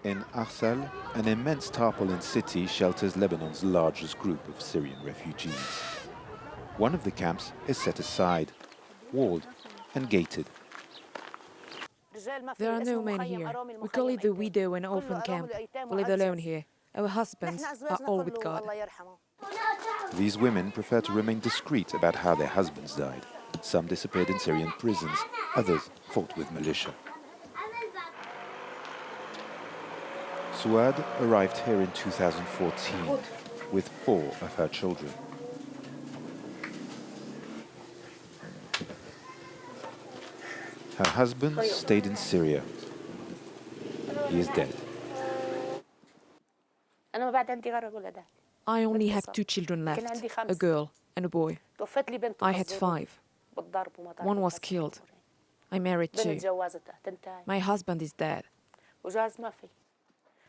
In al-Assad, an immense tarpaulin city shelters Lebanon's largest group of Syrian refugees. One of the camps is set aside, walled and gated. There are no men here. We call it the widow and orphan camp. We live alone here. Our husbands are all with God. These women prefer to remain discreet about how their husbands died. Some disappeared in Syrian prisons, others fought with militia. Suad arrived here in 2014 with 4 of her children. Her husband stayed in Syria. He is dead. I only have 2 children left, a girl and a boy. I had 5. One was killed. I married 2. My husband is dead.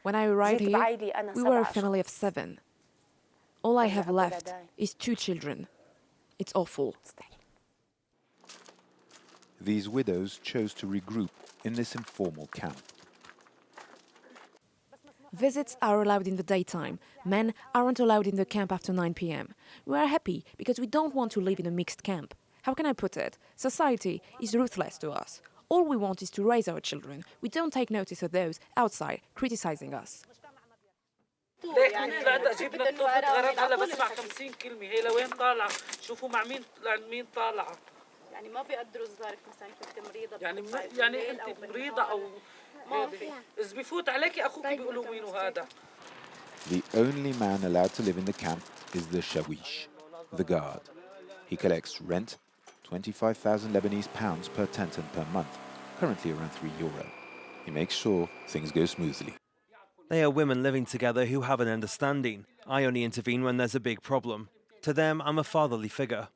When I arrived here, we were a family of 7. All I have left is 2 children. It's awful. These widows chose to regroup in this informal camp. Visits are allowed in the daytime. Men aren't allowed in the camp after 9 p.m. We are happy because we don't want to live in a mixed camp. How can I put it? Society is ruthless to us. All we want is to raise our children. We don't take notice of those outside criticizing us. The only man allowed to live in the camp is the shawish, the guard. He collects rent, 25,000 Lebanese pounds per tent and per month, currently around €3. He makes sure things go smoothly. They are women living together who have an understanding. I only intervene when there's a big problem. To them, I'm a fatherly figure.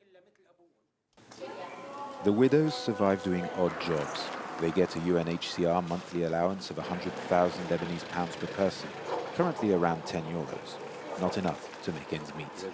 The widows survive doing odd jobs. They get a UNHCR monthly allowance of 100,000 Lebanese pounds per person, currently around €10, not enough to make ends meet.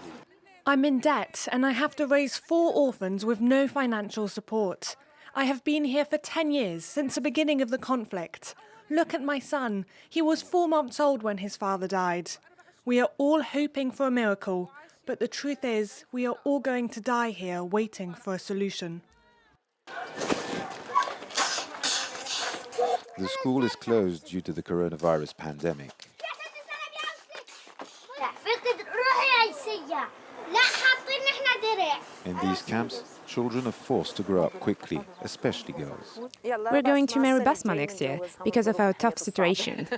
I'm in debt and I have to raise 4 orphans with no financial support. I have been here for 10 years, since the beginning of the conflict. Look at my son. He was 4 months old when his father died. We are all hoping for a miracle, but the truth is we are all going to die here waiting for a solution. The school is closed due to the coronavirus pandemic. In these camps, children are forced to grow up quickly, especially girls. We're going to marry Basma next year because of our tough situation.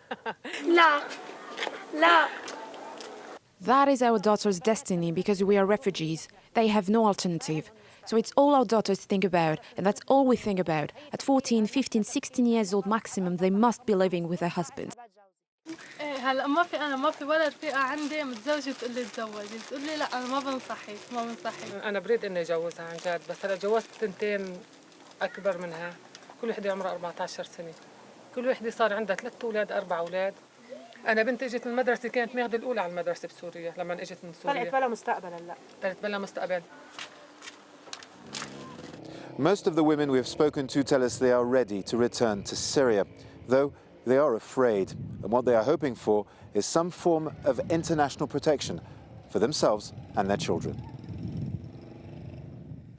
That is our daughter's destiny because we are refugees. They have no alternative. So it's all our daughters think about, and that's all we think about. At 14, 15, 16 years old maximum, they must be living with their husbands. هلا ما في ولد فئة عندي متزوجة تقول لي تزوجي تقول لي لا أنا ما بنصحك أنا بريد إني أجوزها عن جد بس أنا جوزت 2 أكبر منها كل وحدة عمرها 14 سنة كل وحدة صار عندها 3 أولاد 4 أولاد أنا بنتي إجت من المدرسة كانت ماخذة الأولى على المدرسة بسوريا لما إجت من سوريا طلعت بلا مستقبل هلا طلعت بلا مستقبل. Most of the women we have spoken to tell us they are ready to return to Syria, though they are afraid, and what they are hoping for is some form of international protection for themselves and their children.